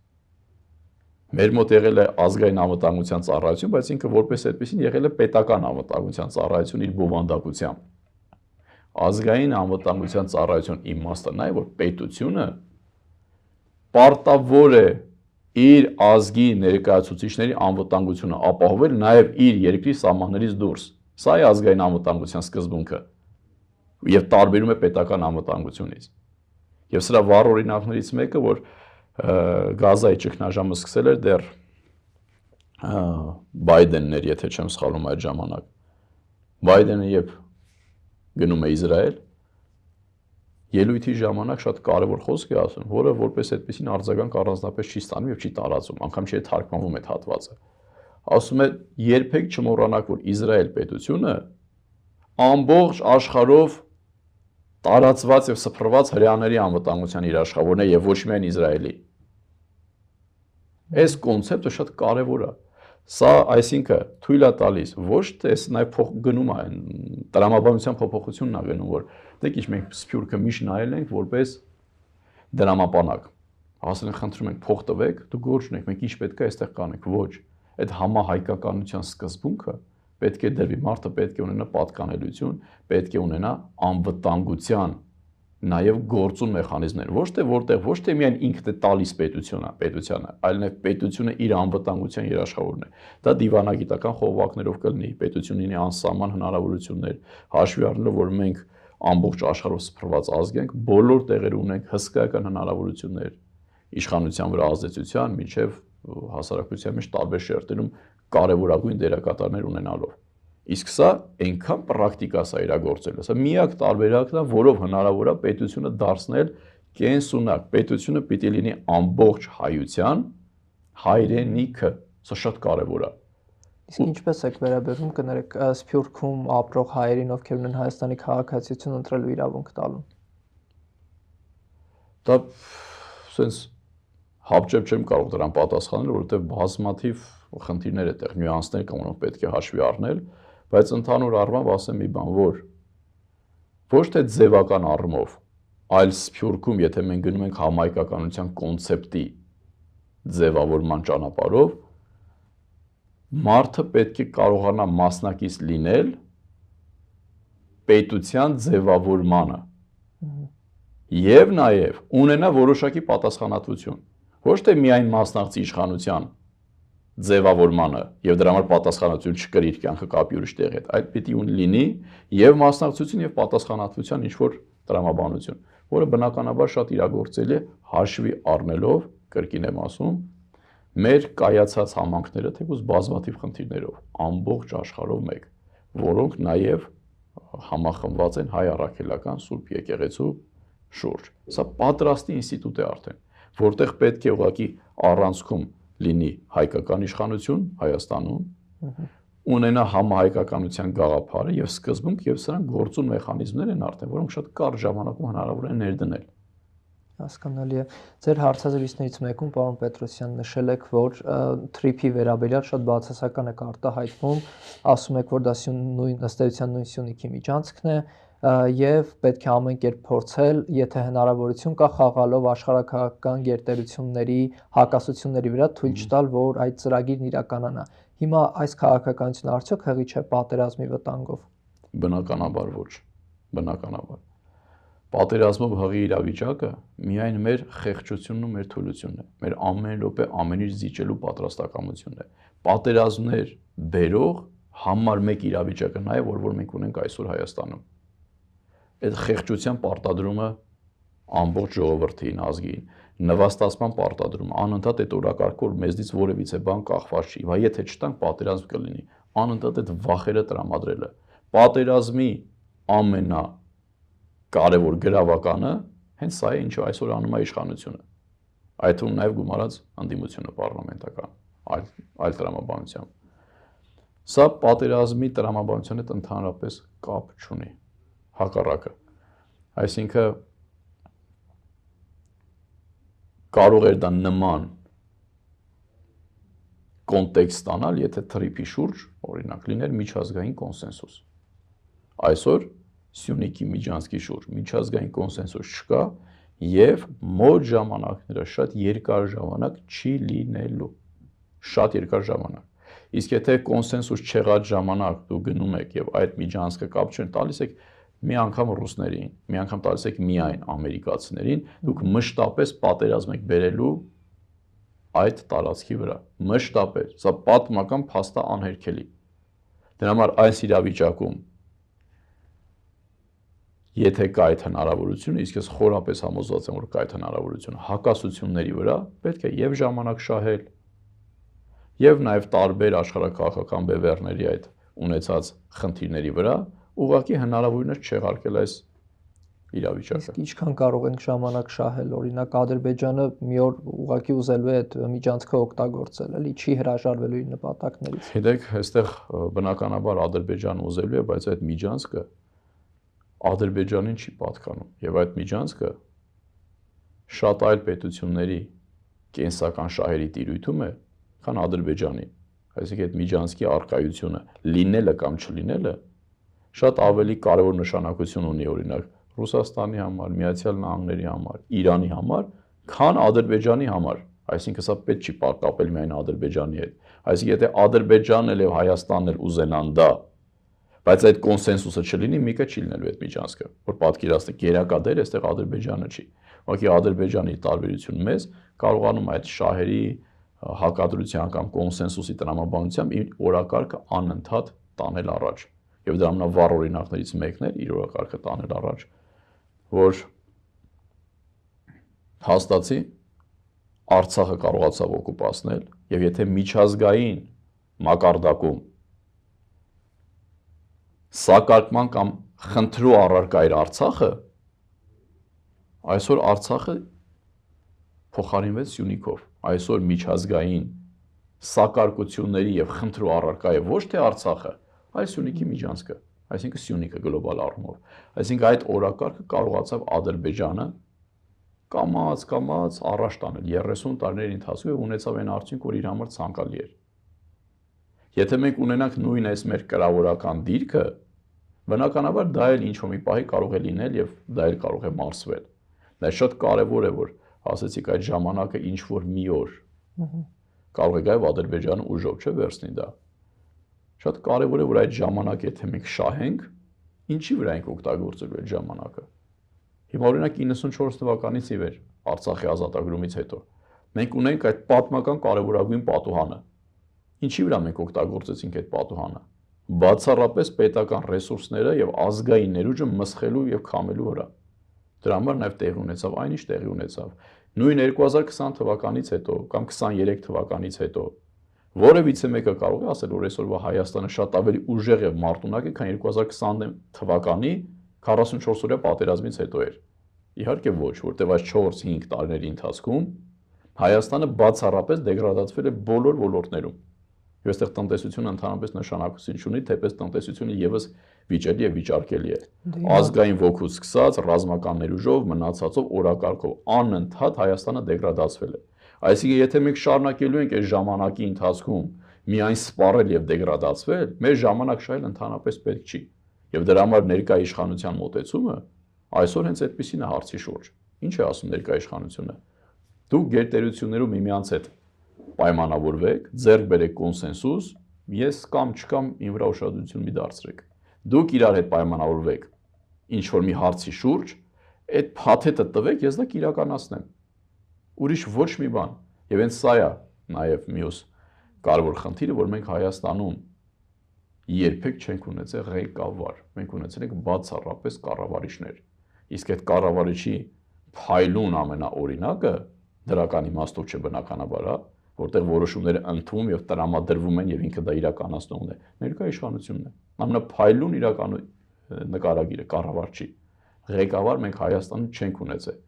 [SPEAKER 1] Մեր մոտ եղել է ազգային անվտանգության ծառայություն, բայց ինքը որպես այդպեսին եղել է պետական անվտանգության ծառայություն իր բովանդակությամբ։ Ազգային անվտանգության ծառայություն իմաստը նա է, որ պետությունը պարտավոր է իր ազգի ներկայացուցիչների անվտանգությունը ապահովել նաև իր երկրի սահմաններից դուրս։ Սա է ազգային անվտանգության սկզբունքը եւ տարբերում է պետական անվտանգությունից։ Եվ սրա վառ օրինակներից մեկը, որ Գազայի ճգնաժամը սկսել էր դեռ Բայդենն էր, եթե չեմ սխալվում այդ ժամանակ։ Բայդենը երբ գնում է Իսրայել, ելույթի ժամանակ շատ կարևոր խոսք է ասում, որը որպես այդպեսին արձագանք առանձնապես չի ստանում եւ չի տարածում, անգամ չի թարգմանվում այդ հատվածը։ Ասում է երբեք չմոռանաք, որ Իսրայել պետությունը ամբողջ աշխարհով տարածված եւ սփռված հրեաների անվտանգության երաշխավորն է եւ ոչ միայն Իսրայելի։ Այս կոնցեպտը շատ կարևոր է։ Սա այսինքն թույլ է տալիս ոչ թե նաև գնում է տրամաբանության փոփոխությունն է գնում, որ դեք ինչ մենք սփյուռքը միշտ նայել ենք որպես դրամապանակ, ասել են խնդրում ենք փող տվեք, դու գործ ունեք, մենք ինչ պետք է այստեղ կանենք, ոչ, այդ համահայկականության սկզբունքը պետք է դրվի, մարդը պետք է ունենա պատկանելություն, պետք է ունենա անվտանգության նաև գործուն մեխանիզմներ, ոչ թե միայն ինքն է տալիս պետությանը, այլ նաև պետությունը իր անվտանգության երաշխավորն է։ Դա դիվանագիտական խողովակներով կլինի, պետությունն ունի անսահման հնարավորություններ, հաշվի առնելով, որ մենք ամբողջ աշխարհով սփռված ազգ ենք, բոլոր տեղերում ունենք հսկայական հնարավորություններ իշխանության վրա ազդեցության, մինչև հասարակության մեջ տարբեր շերտերում կարևորագույն դերակատարներ ունենալով։ Իսկ սա այնքան պրակտիկա սա իրագործելը, սա միակ տարբերակն է, որով հնարավոր է պետությունը դարձնել կենսունակ, պետությունը պիտի լինի ամբողջ հայության հայրենիքը, սա շատ կարևոր է։
[SPEAKER 2] Իսկ ինչպես եք վերաբերվում, կներեք, Սփյուռքում ապրող հայերին, ովքեր ունեն Հայաստանի քաղաքացիություն, ընտրելու իրավունք տալու։
[SPEAKER 1] Դա sense հապճեպ չեմ կարող դրան պատասխանել, որովհետև բազմաթիվ խնդիրներ այդտեղ նյուանսներ կան, որոնք պետք է հաշվի առնել, բայց ընդհանուր առմամբ ասեմ մի բան, որ ոչ թե ձևական առումով, այլ Սփյուռքում, եթե մենք գնում ենք համահայկականության կոնցեպտի ձևավորման ճանապարհով, մարդը պետք է կարողանա մասնակից լինել պետության ձևավորմանը եւ նաեւ ունենա որոշակի պատասխանատվություն, ոչ թե միայն մասնակցի իշխանության ձևավորմանը եւ դրա համար պատասխանատվություն չկրի իր կյանքը կապի ուրիշ տեղի հետ, այլ պիտի լինի եւ մասնակցություն եւ պատասխանատվության ինչ-որ տրամաբանություն, որը բնականաբար շատ իրագործելի է հաշվի առնելով, կրկին եմ ասում, մեր կայացած համանքները թեկուզ բազմաթիվ խնդիրներով, ամբողջ աշխարհով մեկ, որոնք նաեւ համախմբված են հայ առաքելական Սուրբ եկեղեցու շուրջ։ Սա պատրաստի ինստիտուտ է արդեն, որտեղ պետք է ուղղակի առանցքում լինի հայկական իշխանություն Հայաստանում, ունենա համահայկականության գաղափարը եւ սկզբունք եւ սրանք գործուն մեխանիզմներ են արդեն, որոնք շատ կարճ ժամանակում հնարավոր է ներդնել։
[SPEAKER 2] Հասկանալի է։ Ձեր հարցազրույցներից մեկում, պարոն Պետրոսյան, նշել եք, որ թրիփի վերաբերյալ շատ բացասական եք արտահայտվում, ասում եք, որ դա ըստ էության նույն Սյունիքի միջանցքն է եւ պետք է ամեն կերպ փորձել, եթե հնարավորություն կա, խաղալով աշխարհակաղակական գերտերությունների հակասությունների վրա թույլ չտալ, որ այդ ծրագիրն իրականանա։ Հիմա այս քաղաքականությունը արդյոք հղի չէ պատերազմի վտանգով։
[SPEAKER 1] Բնականաբար ոչ, բնականաբար։ Պատերազմով հղի իրավիճակը միայն մեր խեղճությունն ու մեր թուլությունն է, մեր ամեն րոպե ամեն ինչ զիջելու պատրաստակամությունն է։ Պատերազմներ բերող համար մեկ իրավիճակը նա է, որ մենք ունենք այսօր Հայաստանում։ Այդ խեղճության պարտադրումը ամբողջ ժողովրդին, ազգին, նվաստացման պարտադրումը, անընդհատ այդ օրակարգը, որ մեզնից որևիցե բան կախված չի, վայ եթե չտանք պատերազմ կլինի, անընդհատ այդ վախերը տրամադրելը։ Պատերազմի ամենա կարևոր գրավականը հենց սա է, ինչը այսօր անում է իշխանությունը։ Այդ թվում նաև գումարած ընդդիմությունը պարլամենտական, այլ տրամաբանությամբ։ Սա պատերազմի տրամաբանության հետ ընդհանրապես կապ չունի, հակառակը։ Այսինքն կարող էր դա նման կոնտեքստ ստանալ, եթե թրիփի շուրջ, օրինակ, լիներ միջազգային կոնսենսուս։ Այսօր Սյունիքի միջանցքի շուրջ միջազգային կոնսենսուս չկա եւ մոտ ժամանակները շատ երկար ժամանակ չի լինելու, շատ երկար ժամանակ։ Իսկ եթե կոնսենսուս չեղած ժամանակ դու գնում եք եւ այդ միջանցքը կապ չեն տալիս եք մի անգամ ռուսներին, մի անգամ տալիս եք միայն ամերիկացիներին, դուք մշտապես պատերազմ եք բերելու այդ տարածքի վրա, մշտապես, սա պատմական փաստա անհերքելի։ Դրա համար այս իրավիճակում եթե կա այդ հնարավորությունը, իսկ ես խորապես համոզված եմ, որ կա այդ հնարավորությունը, հակասությունների վրա պետք է եւ ժամանակ շահել, եւ նաեւ տարբեր աշխարհակաղակական բևեռների այդ ունեցած խնդիրների վրա ուղղակի հնարավորինս չեղարկել այս իրավիճակը։
[SPEAKER 2] Իսկ ինչքան կարող ենք ժամանակ շահել, օրինակ Ադրբեջանը մի օր ուղղակի ուզելու է այդ միջանցքը օգտագործել, էլի չի հրաժարվելու իր նպատակներից։
[SPEAKER 1] Գիտեք, այստեղ բնականաբար Ադրբեջանը ուզելու է, բայց այդ միջանցքը Ադրբեջանին չի պատկանում եւ այդ միջանցքը շատ այլ պետությունների կենսական շահերի տիրույթում է, քան Ադրբեջանի։ Այսինքն այդ միջանցքի առկայությունը լինելը կամ չլինելը շատ ավելի կարևոր նշանակություն ունի օրինակ Ռուսաստանի համար, Միացյալ Նահանգների համար, Իրանի համար, քան Ադրբեջանի համար։ Այսինքն սա պետք չի կապել միայն Ադրբեջանի հետ։ Այսինքն եթե Ադրբեջանն էլ եւ Հայաստանն էլ ուզենան դա, բայց այդ կոնսենսուսը չլինի, միկը չի լինելու այդ միջանցքը, որ պատկերացնեք գերակա դեր այստեղ Ադրբեջանը չի։ Ուղղակի Ադրբեջանի տարբերություն մեզ կարողանում այդ շահերի հակադրության կամ կոնսենսուսի տրամաբանությամբ իր օրակարգը անընդհատ տանել առաջ։ Եվ դրա ամենավառ օրինակներից մեկն է իր օրակարգը տանել առաջ, որ հաստատի Արցախը կարողացավ օկուպացնել, եւ եթե միջազգային մակարդակում սակարկման կամ խնդրու առարկա էր Արցախը, այսօր Արցախը փոխարինվեց Սյունիքով։ Այսօր միջազգային սակարկությունների եւ խնդրու առարկա է ոչ թե Արցախը, այլ Սյունիքի միջանցքը, այսինքն Սյունիքը գլոբալ առումով։ Այսինքն այդ օրակարգը կարողացավ Ադրբեջանը կամաց առաջ տանել 30 տարիների ընթացքում եւ ունեցավ այն արդյունք, որ իր համար ցանկալի էր։ Եթե մենք ունենանք նույն այս մեր կրավորական դիրքը, բնականաբար դա էլ ինչ-որ մի պահի կարող է լինել եւ դա էլ կարող է մարսվել։ Դա շատ կարեւոր է, որ ասեցիք այդ ժամանակը ինչ որ մի օր կարող է գա եւ Ադրբեջանը ուժով չէ վերցնի դա։ Շատ կարեւոր է, որ այդ ժամանակ եթե մենք շահենք, ինչի վրա ենք օգտագործելու այդ ժամանակը։ Հիմա օրինակ 94 թվականից ի վեր Արցախի ազատագրումից հետո մենք ունենք այդ պատմական կարևորագույն պատուհանը։ Ինչի վրա մենք օգտագործեցինք այդ պատուհանը։ Բացառապես պետական ռեսուրսները եւ ազգային ներուժը մսխելու եւ քամելու վրա։ Դրա համար նաեւ տեղի ունեցավ այնինչ տեղի ունեցավ։ Նույն 2020 թվականից հետո կամ 23 թվականից հետո որևիցե մեկը կարող է ասել, որ այսօրվա Հայաստանը շատ ավելի ուժեղ եւ մարտունակ է, քան 2020 թվականի 44-օրյա պատերազմից հետո էր։ Իհարկե ոչ, որտեղ այս 4-5 տարիների ընթացքում Հայաստանը բացառապես դեգրադացվել է բոլոր ոլորտներում։ Եվ այստեղ տնտեսությունը ընդհանրապես նշանակություն չունի, թեպետ տնտեսությունը եւս վիճելի եւ վիճարկելի է։ Ազգային ոգուց սկսած, ռազմական ներուժով, մնացածով, օրակարգով անընդհատ Հայաստանը դեգրադացվել է։ Այսինքն եթե մենք շարունակելու ենք այս ժամանակի ընթացքում միայն սպառել եւ դեգրադացվել, մեր ժամանակ շահել ընդհանրապես պետք չի։ Եվ դրա համար ներկա իշխանության մոտեցումը այսօր հենց այդպեսին է հարցի շուրջ։ Ինչ է ասում ներկա իշխանությունը։ Դուք գերտերություններում միմյանց հետ պայմանավորվեք, ձեռք բերեք կոնսենսուս, ես կամ չկամ իմ վրա ուշադրություն մի դարձրեք։ Դուք իրար հետ պայմանավորվեք ինչ որ մի հարցի շուրջ, այդ փաթեթը տվեք, ես դա կիրականացնեմ։ Ուրիշ ոչ մի բան։ Եվ հենց սա է նաև մյուս կարևոր խնդիրը, որ մենք Հայաստանում երբեք չենք ունեցել ղեկավար, մենք ունեցել ենք բացառապես կառավարիչներ։ Իսկ այդ կառավարիչի փայլուն ամենաօրինակը դրական իմաստով չէ բնականաբար, որտեղ որոշումները ընդունվում եւ տրամադրվում են եւ ինքը դա իրականացնում է։ Ներկա իշխանությունն է։ Ամենափայլուն իրական նկարագիրը կառավարչի։ Ղեկավար մենք Հայաստանում չենք ունեցել։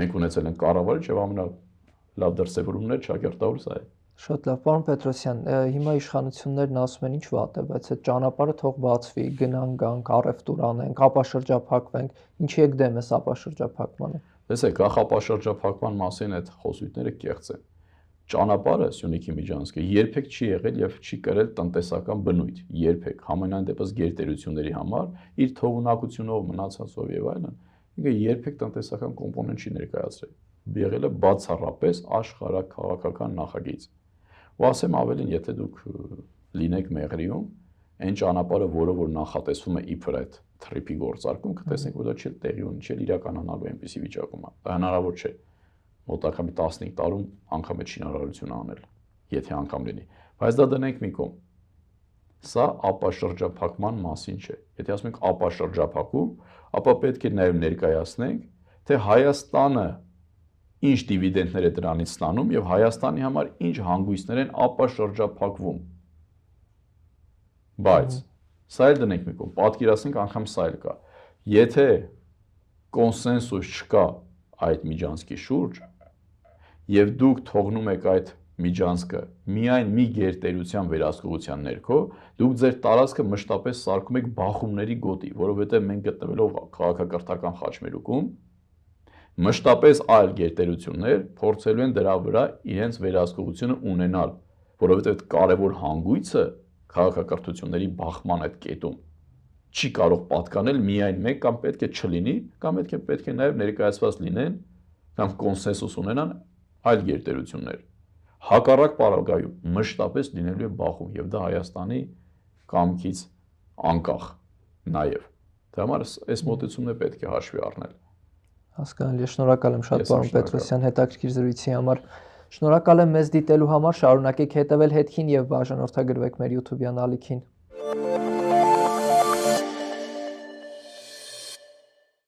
[SPEAKER 1] Մենք ունեցել ենք կառավարիչ եւ ամենալավ դրսևորումն է ճակերտավոր սա է։
[SPEAKER 2] Շատ լավ, պարոն Պետրոսյան, հիմա իշխանություններն ասում են ինչ վատ է, բայց այդ ճանապարհը թող բացվի, գնանք, գանք, առևտուր անենք, ապաշրջափակվենք, ինչի եք դեմ ես ապաշրջափակմանը։
[SPEAKER 1] Տեսեք, ապաշրջափակման մասին այդ խոսույթները կեղծ են։ Ճանապարհը Սյունիքի միջանցքը երբեք չի եղել եւ չի կրել տնտեսական բնույթ, երբեք, համենայն դեպս գերտերությունների համար իր թողունակությունով, մնացածով եւ այլն, ինքը երբեք տնտեսական կոմպոնենտ չի ներկայացրել։ Եղել է բացառապես աշխարհաքաղաքական նախագիծ։ Ու ասեմ ավելին, եթե դուք լինեք Մեղրիում, այն ճանապարհը, որը նախատեսվում է իբր այդ թրիփի գործարկում, կտեսնեք, որ դա չի տեղի ունի, չի իրականանալու այնպիսի վիճակում։ Դա հնարավոր չէ։ Մոտակա 15 տարում անգամ է շինարարություն անել, եթե անգամ լինի։ Բայց դա դնենք մի կողմ։ Սա ապաշրջափակման մասին չէ։ Եթե ասում ենք ապաշրջափակում, ապա պետք է նաև ներկայացնենք, թե Հայաստանը ինչ դիվիդենդներ է դրանից ստանում եւ Հայաստանի համար ինչ հանգույցներ են ապաշրջափակվում։ Բայց սա էլ դնենք մի կողմ, պատկերացնենք անգամ սա էլ կա։ Եթե կոնսենսուս չկա այդ միջանցքի շուրջ եւ դուք թողնում եք այդ միջանցքը միայն մի գերտերության վերահսկողության ներքո, դուք ձեր տարածքը մշտապես սարքում եք բախումների գոտի, որովհետեւ մենք գտնվելով քաղաքակրթական խաչմերուկում մշտապես այլ գերտերություններ փորձելու են դրա վրա իրենց վերահսկողությունը ունենալ, որովհետեւ կարևոր հանգույցը քաղաքակրթությունների բախման այդ կետում չի կարող պատկանել միայն մեկ կամ պետք է չլինի, կամ պետք է նաև ներկայացված լինեն կամ կոնսենսուս ունենան այլ գերտերություններ։ Հակառակ պարագայում մշտապես լինելու է բախում եւ դա Հայաստանի կամքից անկախ նաև։ Դա համար այս մոտեցումն է պետք է հաշվի առնել։
[SPEAKER 2] Հասկանալի է, շնորհակալ եմ շատ
[SPEAKER 1] Ես
[SPEAKER 2] պարոն
[SPEAKER 1] շնորհակալ
[SPEAKER 2] Պետրոսյան հետաքրքիր զրույցի համար։ Շնորհակալ եմ մեզ դիտելու համար, շարունակեք հետևել հետքին եւ բաժանորդագրվեք մեր YouTube-յան ալիքին։